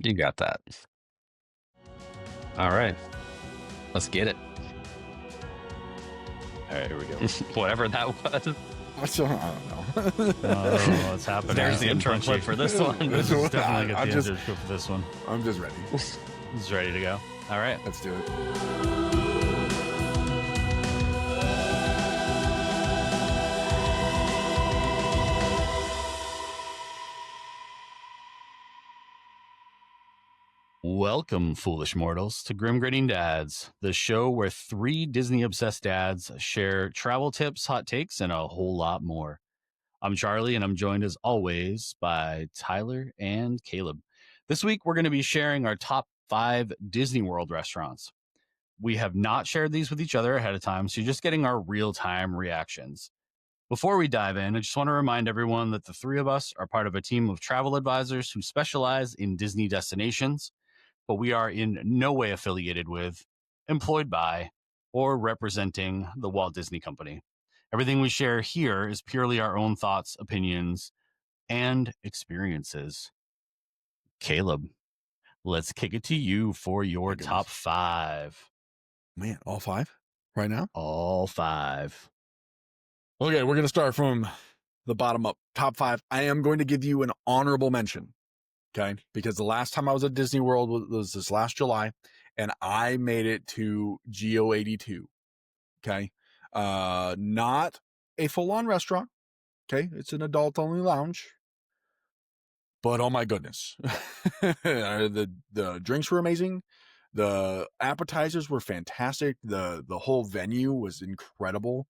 You got that. All right. Let's get it. All right, here we go. Whatever that was. I don't know. Oh, what's happening? There's the intro clip for this one. This is definitely I'm the just- intro clip for this one. I'm just ready. It's ready to go. All right. Let's do it. Welcome, foolish mortals, to Grim Grinning Dads, the show where three Disney-obsessed dads share travel tips, hot takes, and a whole lot more. I'm Charlie, and I'm joined as always by Tyler and Caleb. This week, we're going to be sharing our top 5 Disney World restaurants. We have not shared these with each other ahead of time, so you're just getting our real-time reactions. Before we dive in, I just want to remind everyone that the three of us are part of a team of travel advisors who specialize in Disney destinations, but we are in no way affiliated with, employed by, or representing the Walt Disney Company. Everything we share here is purely our own thoughts, opinions, and experiences. Caleb, let's kick it to you for your top 5. Man, all 5 right now? All 5. Okay, we're going to start from the bottom up. Top 5. I am going to give you an honorable mention. Okay, because the last time I was at Disney World was this last July, and I made it to Geo 82. Okay, not a full-on restaurant. Okay, it's an adult-only lounge. But oh my goodness, the drinks were amazing. The appetizers were fantastic. The whole venue was incredible.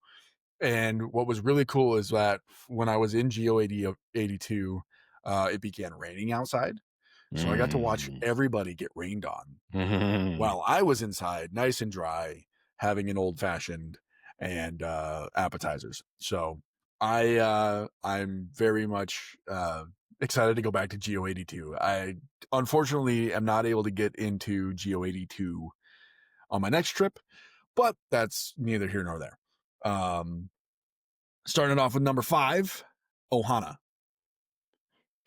And what was really cool is that when I was in Geo 82, it began raining outside. So I got to watch everybody get rained on while I was inside, nice and dry, having an old fashioned and appetizers. So I'm very much excited to go back to Geo 82. I unfortunately am not able to get into Geo 82 on my next trip, but that's neither here nor there. Starting off with number 5, Ohana.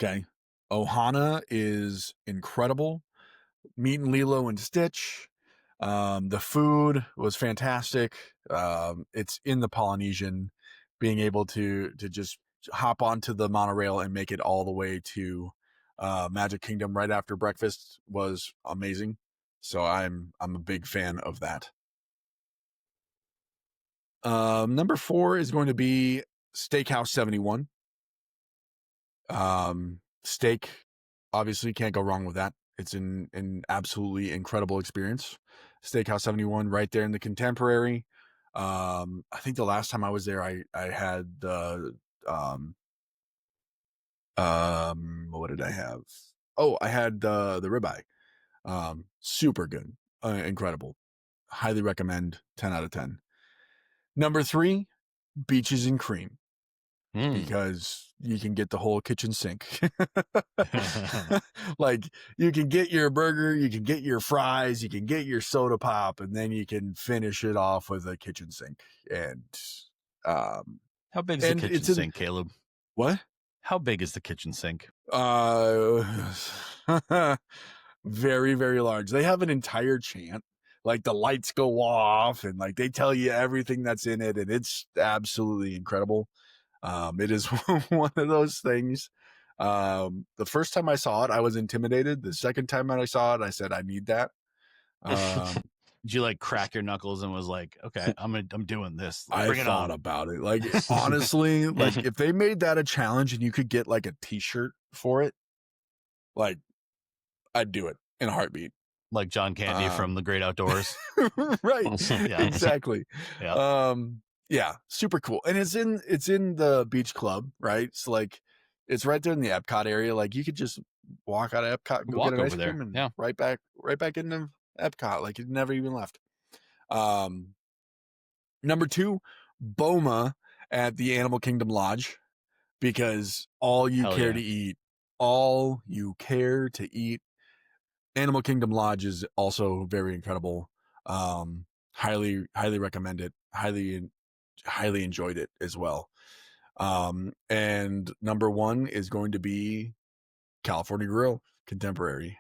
Okay. Ohana is incredible. Meeting Lilo and Stitch. The food was fantastic. It's in the Polynesian. Being able to just hop onto the monorail and make it all the way to Magic Kingdom right after breakfast was amazing. So I'm a big fan of that. Number 4 is going to be Steakhouse 71. Steak, obviously can't go wrong with that. It's an absolutely incredible experience. Steakhouse 71 right there in the Contemporary. I think the last time I was there, I had the what did I have? Oh, I had the ribeye. Super good. Incredible. Highly recommend. 10 out of 10. Number 3, Beaches and Cream. Because you can get the whole kitchen sink. Like you can get your burger, you can get your fries, you can get your soda pop, and then you can finish it off with a kitchen sink. And How big is the kitchen sink, Caleb? What? How big is the kitchen sink? Very, very large. They have an entire chant. Like the lights go off and like they tell you everything that's in it, and it's absolutely incredible. It is one of those things. The first time I saw it, I was intimidated. The second time I saw it, I said, I need that. Did you like crack your knuckles and was like, okay, I'm doing this. I thought about it. Like, honestly, like if they made that a challenge and you could get like a t-shirt for it, like I'd do it in a heartbeat. Like John Candy from The Great Outdoors. Right. Yeah. Exactly. Yeah. Yeah, super cool. And it's in the beach club, right? So like it's right there in the Epcot area. Like you could just walk out of Epcot, go get an ice cream, and right back into Epcot. Like it never even left. Number 2, Boma at the Animal Kingdom Lodge, because all you care to eat. Animal Kingdom Lodge is also very incredible. Highly recommend it. Highly enjoyed it as well. And number 1 is going to be California Grill Contemporary.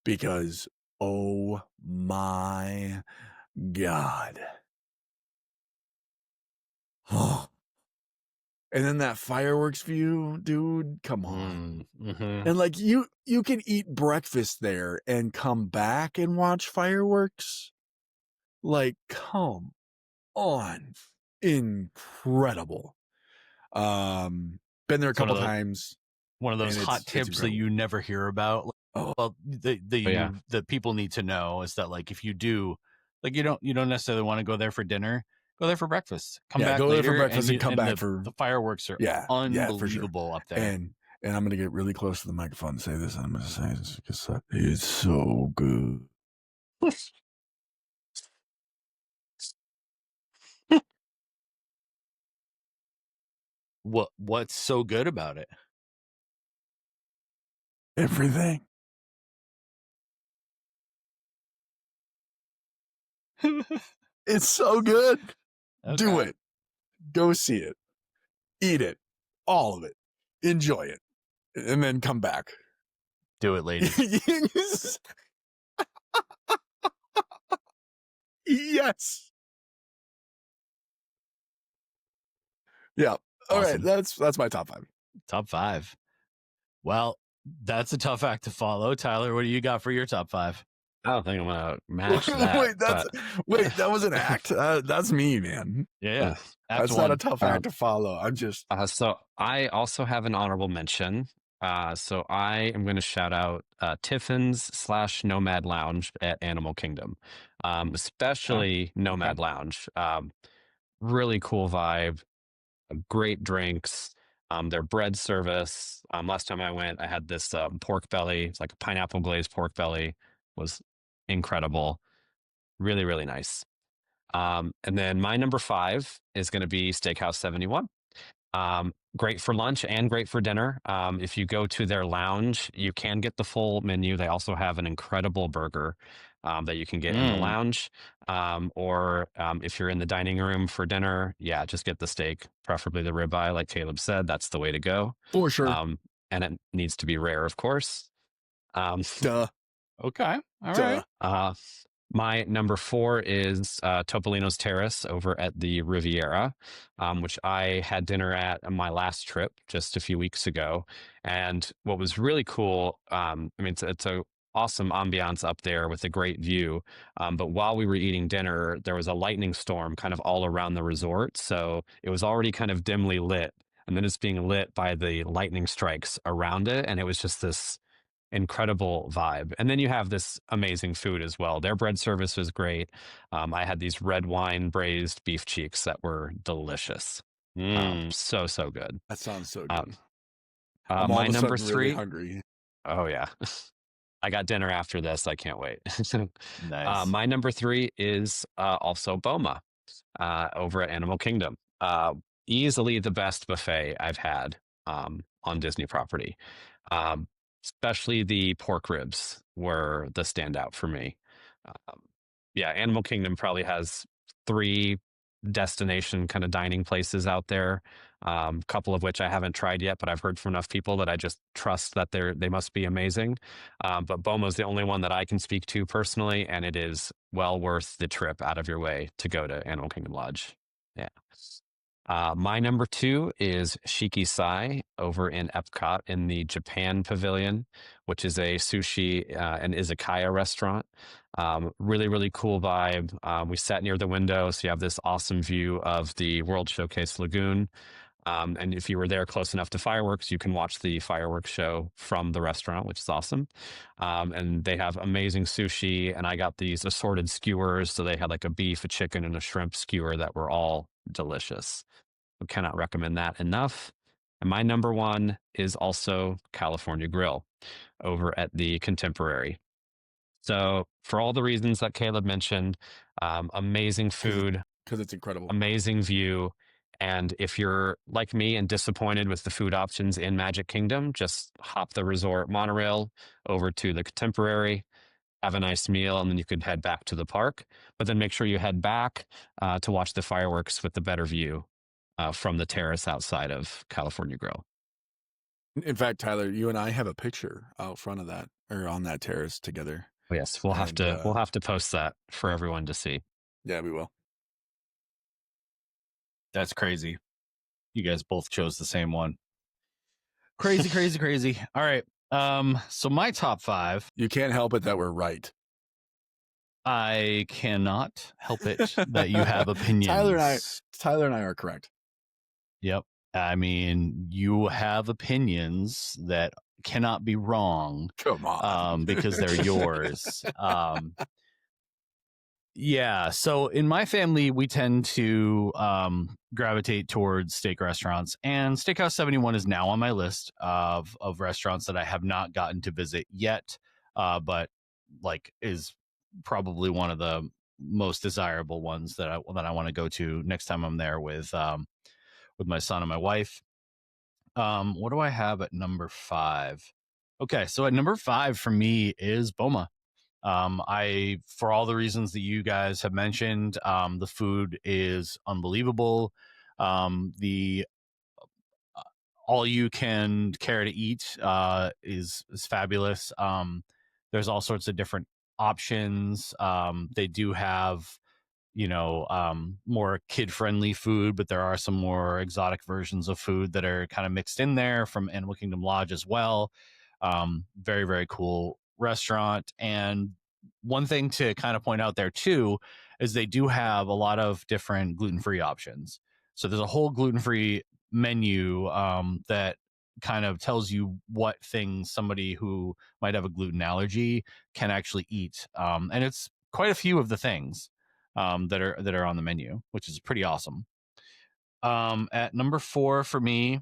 because, oh my God. Oh. And then that fireworks view, dude, come on. Mm-hmm. And like you can eat breakfast there and come back and watch fireworks. Like, come on. Incredible. Been there a couple times. One of those and hot it's tips that you never hear about. Oh. Well, that people need to know is that, like, if you do, like, you don't necessarily want to go there for dinner. Go there for breakfast. Come back go later there for breakfast and come back for the fireworks are unbelievable up there. And I'm gonna get really close to the microphone and say this. And I'm gonna say this because it's so good. What's so good about it? Everything. It's so good. Okay. Do it. Go see it. Eat it. All of it. Enjoy it. And then come back. Do it, ladies. Yes. Yeah. All awesome. right. That's my top 5. Top 5. Well, that's a tough act to follow. Tyler, what do you got for your top 5? I don't think I'm gonna match that. Wait, that was an act. That's me, man. Yeah. That's not a tough act to follow. I'm just. So I also have an honorable mention. So I am going to shout out Tiffin's / Nomad Lounge at Animal Kingdom, especially Nomad Lounge. Really cool vibe, great drinks. Their bread service. Last time I went, I had this pork belly. It's like a pineapple glazed pork belly. Was incredible. Really, really nice. And then my number 5 is going to be Steakhouse 71. Great for lunch and great for dinner. If you go to their lounge, you can get the full menu. They also have an incredible burger that you can get in the lounge. Or if you're in the dining room for dinner, just get the steak, preferably the ribeye, like Caleb said. That's the way to go. For sure. And it needs to be rare, of course. Duh. Okay. All right. My number 4 is Topolino's Terrace over at the Riviera, which I had dinner at on my last trip just a few weeks ago. And what was really cool, it's a awesome ambiance up there with a great view. But while we were eating dinner, there was a lightning storm kind of all around the resort. So it was already kind of dimly lit. And then it's being lit by the lightning strikes around it. And it was just this incredible vibe. And then you have this amazing food as well. Their bread service was great. I had these red wine braised beef cheeks that were delicious. So good. That sounds so good. My number 3. Really hungry. Oh yeah. I got dinner after this. I can't wait. Nice. My number 3 is also Boma over at Animal Kingdom. Easily the best buffet I've had on Disney property. Especially the pork ribs were the standout for me. Animal Kingdom probably has 3 destination kind of dining places out there. A couple of which I haven't tried yet, but I've heard from enough people that I just trust that they must be amazing. But Bomo's the only one that I can speak to personally, and it is well worth the trip out of your way to go to Animal Kingdom Lodge. Yeah. My number 2 is Shiki Sai over in Epcot in the Japan Pavilion, which is a sushi and izakaya restaurant. Really, really cool vibe. We sat near the window, so you have this awesome view of the World Showcase Lagoon. And if you were there close enough to fireworks, you can watch the fireworks show from the restaurant, which is awesome. And they have amazing sushi, and I got these assorted skewers. So they had like a beef, a chicken, and a shrimp skewer that were all delicious. I cannot recommend that enough. And my number 1 is also California Grill over at the Contemporary. So for all the reasons that Caleb mentioned, amazing food, because it's incredible, amazing view. And if you're like me and disappointed with the food options in Magic Kingdom, just hop the resort monorail over to the Contemporary, have a nice meal, and then you could head back to the park. But then make sure you head back to watch the fireworks with the better view from the terrace outside of California Grill. In fact, Tyler, you and I have a picture out front of that or on that terrace together. Oh, yes, we'll have to post that for everyone to see. Yeah, we will. That's crazy. You guys both chose the same one. Crazy. All right. So my top 5. You can't help it that we're right. I cannot help it that you have opinions. Tyler and I are correct. Yep. I mean, you have opinions that cannot be wrong. Come on. Because they're yours. Yeah. So in my family, we tend to gravitate towards steak restaurants, and Steakhouse 71 is now on my list of restaurants that I have not gotten to visit yet, but like is probably one of the most desirable ones that I want to go to next time I'm there with my son and my wife. What do I have at number 5? Okay, so at number 5 for me is Boma. For all the reasons that you guys have mentioned, the food is unbelievable. The all you can care to eat is fabulous. There's all sorts of different options. They do have more kid-friendly food, but there are some more exotic versions of food that are kind of mixed in there from Animal Kingdom Lodge as well. Very, very cool restaurant. And one thing to kind of point out there too is they do have a lot of different gluten-free options. So there's a whole gluten-free menu that kind of tells you what things somebody who might have a gluten allergy can actually eat. And it's quite a few of the things that are on the menu, which is pretty awesome. At number 4 for me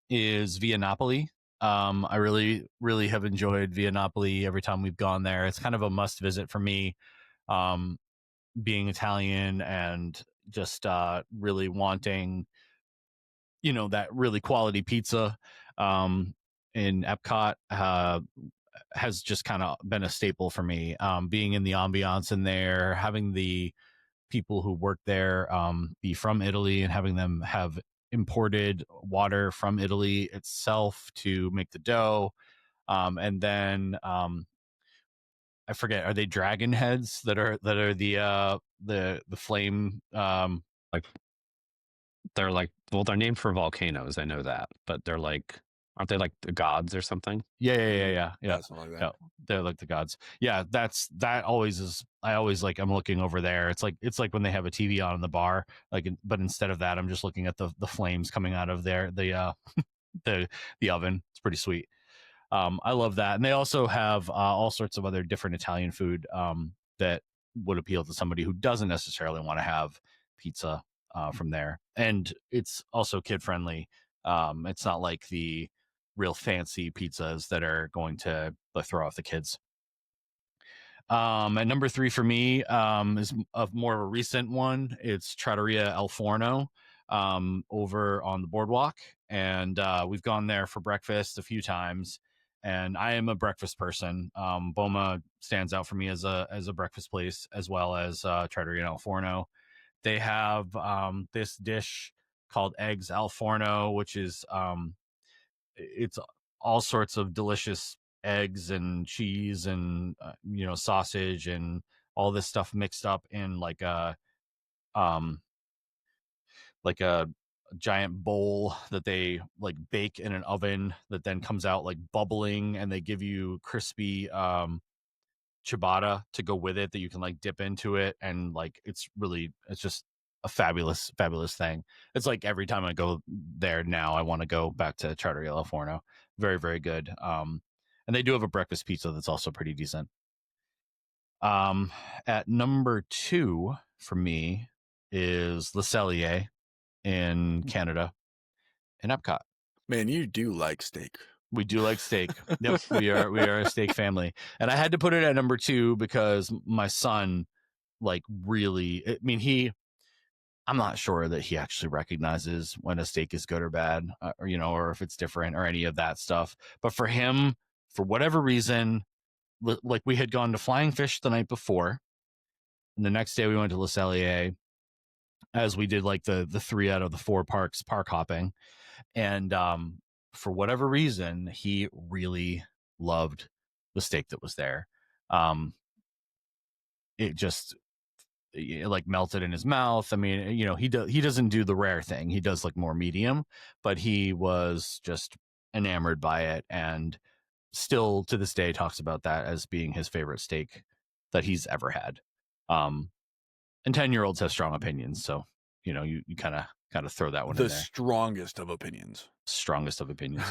is Via Napoli. I really, really have enjoyed Via Napoli every time we've gone there. It's kind of a must visit for me, being Italian and just really wanting, that really quality pizza in Epcot has just kind of been a staple for me. Being in the ambiance in there, having the people who work there be from Italy, and having them have imported water from Italy itself to make the dough. And then I forget, are they dragon heads that are the flame Like they're like, well, they're named for volcanoes. I know that, but they're like, aren't they like the gods or something? Yeah. Something like that. Yeah, they're like the gods. Yeah, that always is. I always like, I'm looking over there. It's like when they have a TV on in the bar, but instead of that, I'm just looking at the flames coming out of there, the oven. It's pretty sweet. I love that. And they also have all sorts of other different Italian food that would appeal to somebody who doesn't necessarily want to have pizza from there. And it's also kid friendly. It's not like the real fancy pizzas that are going to throw off the kids. At number 3 for me is more of a recent one. It's Trattoria El Forno over on the boardwalk. And we've gone there for breakfast a few times. And I am a breakfast person. Boma stands out for me as a breakfast place, as well as Trattoria El Forno. They have this dish called Eggs Al Forno, which is it's all sorts of delicious eggs and cheese and sausage and all this stuff mixed up in like a giant bowl that they like bake in an oven that then comes out like bubbling, and they give you crispy ciabatta to go with it that you can like dip into it, and like it's just a fabulous thing. It's like every time I go there now, I want to go back to Trattoria El Forno. Very, very good. And they do have a breakfast pizza that's also pretty decent. At number 2 for me is Le Cellier in Canada in Epcot. Man, you do like steak. We do like steak. Yep, we are a steak family. And I had to put it at number 2 because my son, like, really, I mean, I'm not sure that he actually recognizes when a steak is good or bad, or if it's different or any of that stuff. But for him, for whatever reason, like we had gone to Flying Fish the night before, and the next day we went to Le Cellier, as we did like the 3 out of the 4 parks, park hopping. And for whatever reason, he really loved the steak that was there. It just like melted in his mouth. I mean, he doesn't do the rare thing. He does like more medium, but he was just enamored by it, and still to this day talks about that as being his favorite steak that he's ever had. And 10-year-olds have strong opinions, so you kind of throw that one in The there. strongest of opinions. Strongest of opinions.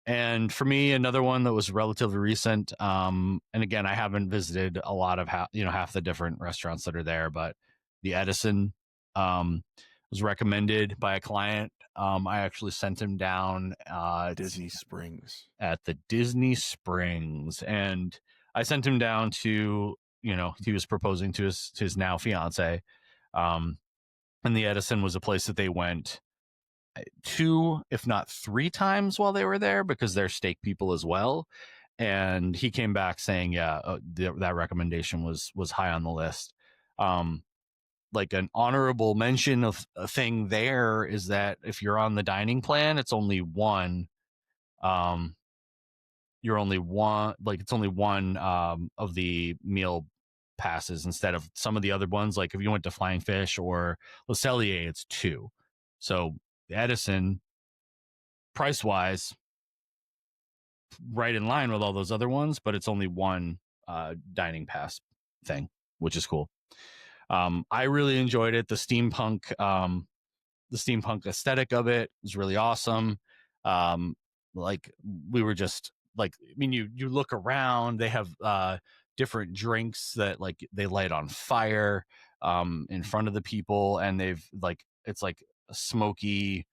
And for me, another one that was relatively recent, and again, I haven't visited a lot of half the different restaurants that are there, but the Edison was recommended by a client. I actually sent him down Disney Springs. at the Disney Springs, and I sent him down to, he was proposing to his now fiance, and the Edison was a place that they went 2, if not 3 times while they were there, because they're steak people as well. And he came back saying, yeah, that recommendation was high on the list. Like an honorable mention of a thing there is that if you're on the dining plan, it's only one. You're only one, like it's only one of the meal passes instead of some of the other ones. Like if you went to Flying Fish or Le Cellier, it's 2. So Edison, price wise, right in line with all those other ones, but it's only one dining pass thing, which is cool. I really enjoyed it. The steampunk aesthetic of it was really awesome. Like we were just like, I mean, you look around, they have different drinks that like they light on fire in front of the people, and they've like, it's like a smoky,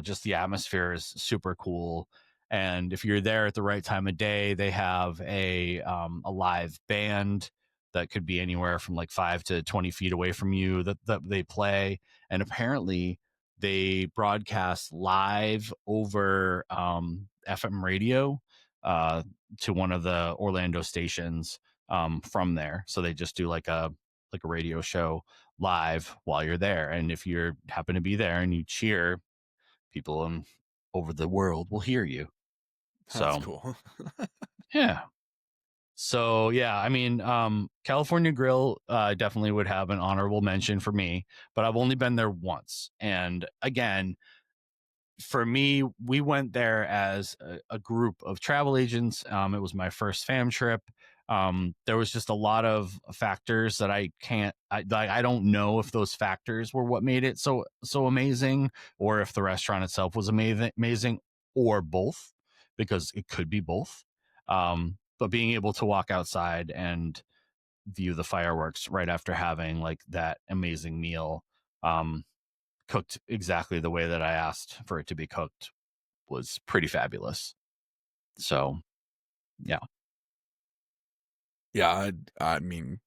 just the atmosphere is super cool. And if you're there at the right time of day, they have a live band that could be anywhere from like 5 to 20 feet away from you that they play. And apparently they broadcast live over FM radio to one of the Orlando stations from there. So they just do like a radio show live while you're there. And if you happen to be there and you cheer, people over the world will hear you. That's So cool. yeah. So yeah, I mean, California Grill definitely would have an honorable mention for me, but I've only been there once. And again, for me, we went there as a group of travel agents. It was my first fam trip. There was just a lot of factors that I don't know if those factors were what made it so amazing, or if the restaurant itself was amazing, or both, because it could be both. But being able to walk outside and view the fireworks right after having like that amazing meal, cooked exactly the way that I asked for it to be cooked, was pretty fabulous. So, yeah. Yeah, I mean,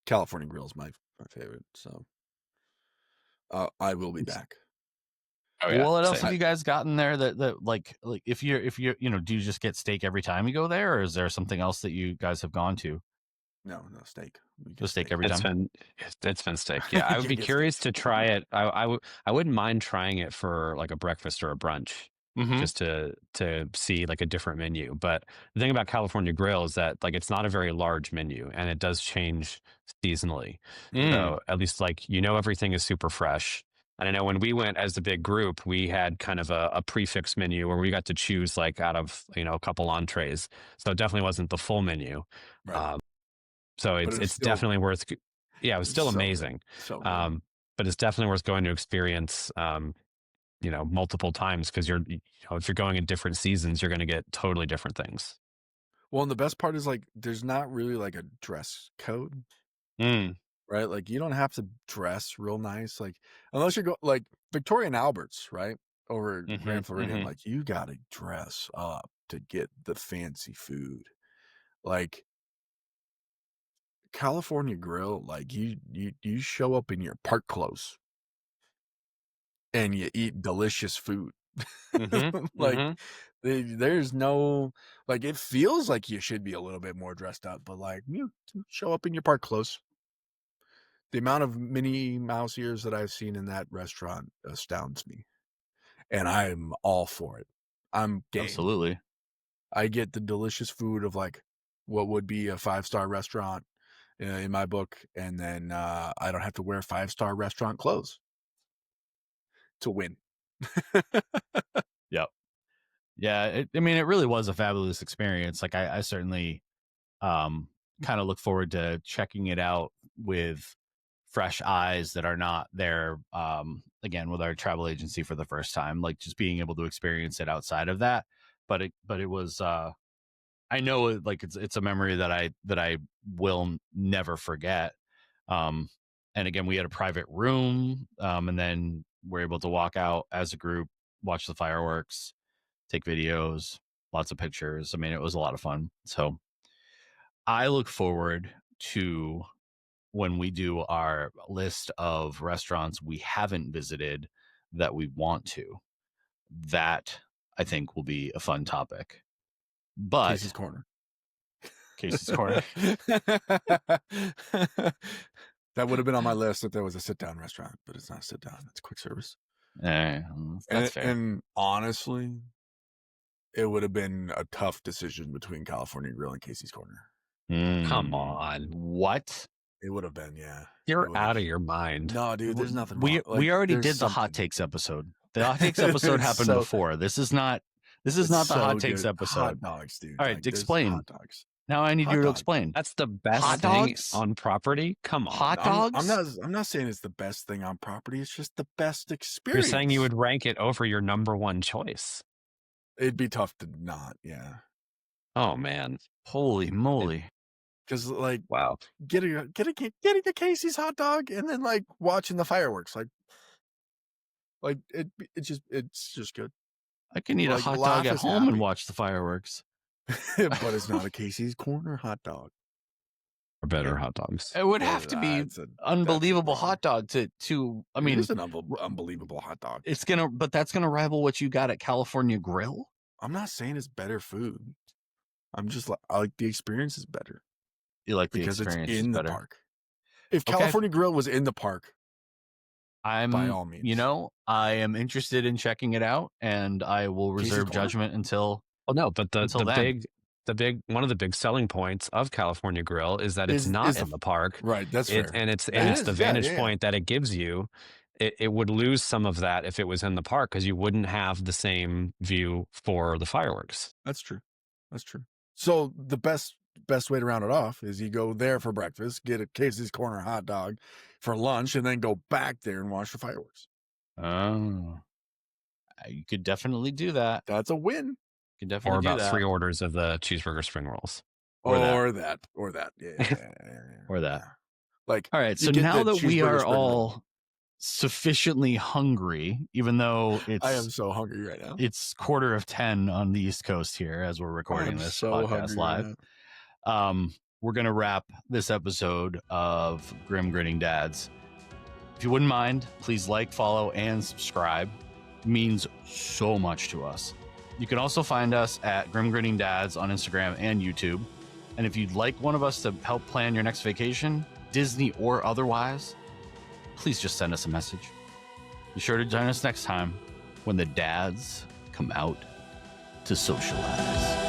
California Grill is my favorite, so I will be back. Oh yeah. What else same. have you guys gotten there that like if you're do you just get steak every time you go there, or is there something else that you guys have gone to? No steak. We get Just steak every time. It's been steak. Yeah, I would be Get curious steak. to try it. I wouldn't mind trying it for like a breakfast or a brunch, Mm-hmm. just to see like a different menu. But the thing about California Grill is that like it's not a very large menu, and it does change seasonally. So at least like everything is super fresh. And I know when we went as a big group, we had kind of a prefix menu where we got to choose like out of a couple entrees. So it definitely wasn't the full menu. Right. So But it's still, definitely worth. Yeah, it was still so good. amazing. So good. But it's definitely worth going to experience. Multiple times, because if you're going in different seasons, you're going to get totally different things. Well, and the best part is like there's not really like a dress code, right? Like you don't have to dress real nice, like unless you're like Victoria and Albert's, right? Over at Grand Floridian, like you gotta dress up to get the fancy food. Like California Grill, like you show up in your park clothes and you eat delicious food. Like there's no, like it feels like you should be a little bit more dressed up, but like you show up in your park clothes. The amount of Minnie Mouse ears that I've seen in that restaurant astounds me. and I'm all for it. I'm game. Absolutely. I get the delicious food of like what would be a 5-star restaurant in my book, and then I don't have to wear 5-star restaurant clothes to win. Yep. Yeah. I mean, it really was a fabulous experience. Like I certainly kind of look forward to checking it out with fresh eyes that are not there again with our travel agency for the first time, like just being able to experience it outside of that. But it was I know like it's a memory that I will never forget. And again, we had a private room, and then we're able to walk out as a group, watch the fireworks, take videos, lots of pictures. I mean, it was a lot of fun. So I look forward to when we do our list of restaurants we haven't visited that we want to. That I think will be a fun topic. But Casey's Corner. Casey's Corner. That would have been on my list if there was a sit-down restaurant, but it's not sit-down. It's quick service. That's fair. And honestly, it would have been a tough decision between California Grill and Casey's Corner. Come on. What? It would have been, yeah. You're out of your mind. No, dude, there's nothing we wrong. Like, we already there's did the hot something. takes episode. The hot takes episode happened So- before. This is not the hot takes good. episode. Hot dogs, dude. All right, Like, there's explain. Hot dogs. Now I need Hot you to dog. explain. That's the best Hot thing dogs? on property. Come on. Hot dogs? I'm not saying it's the best thing on property. It's just the best You're experience. saying you would rank it over your number one choice. It'd be tough to not, yeah. Oh man. Holy moly. Because like Wow. getting a Casey's hot dog and then like watching the fireworks, it's just good. I can eat a Like, hot laugh dog at is home and happy. watch the fireworks. But it's not a Casey's Corner hot dog. Or better hot dogs. It would have to be That's a unbelievable problem. hot dog to I mean, it's an unbelievable hot dog. but that's gonna rival what you got at California Grill. I'm not saying it's better food. I'm just like, I like the experience is better You like the because it's experience is in the better. park. If Okay. California Grill was in the park, I'm by all means. I am interested in checking it out, and I will Casey's reserve Corner? judgment until Well, no, but Until then. the big one of the big selling points of California Grill is that it's not in the park. right? That's fair. And it's That the is, vantage yeah. point that it gives you. It would lose some of that if it was in the park because you wouldn't have the same view for the fireworks. That's true. That's true. So the best way to round it off is you go there for breakfast, get a Casey's Corner hot dog for lunch, and then go back there and watch the fireworks. Oh, you could definitely do that. That's a win. You could Or definitely do about that. 3 orders of the cheeseburger spring rolls. Or that. Or that. Yeah. Or that. Like, All right. you So get now the that we cheeseburger are spring roll. all sufficiently hungry, even though I am so hungry right now. it's 9:45 on the East Coast here as we're recording I'm this so podcast hungry live. right now. We're going to wrap this episode of Grim Grinning Dads. If you wouldn't mind, please like, follow, and subscribe. It means so much to us. You can also find us at Grim Grinning Dads on Instagram and YouTube. And if you'd like one of us to help plan your next vacation, Disney or otherwise, please just send us a message. Be sure to join us next time when the dads come out to socialize.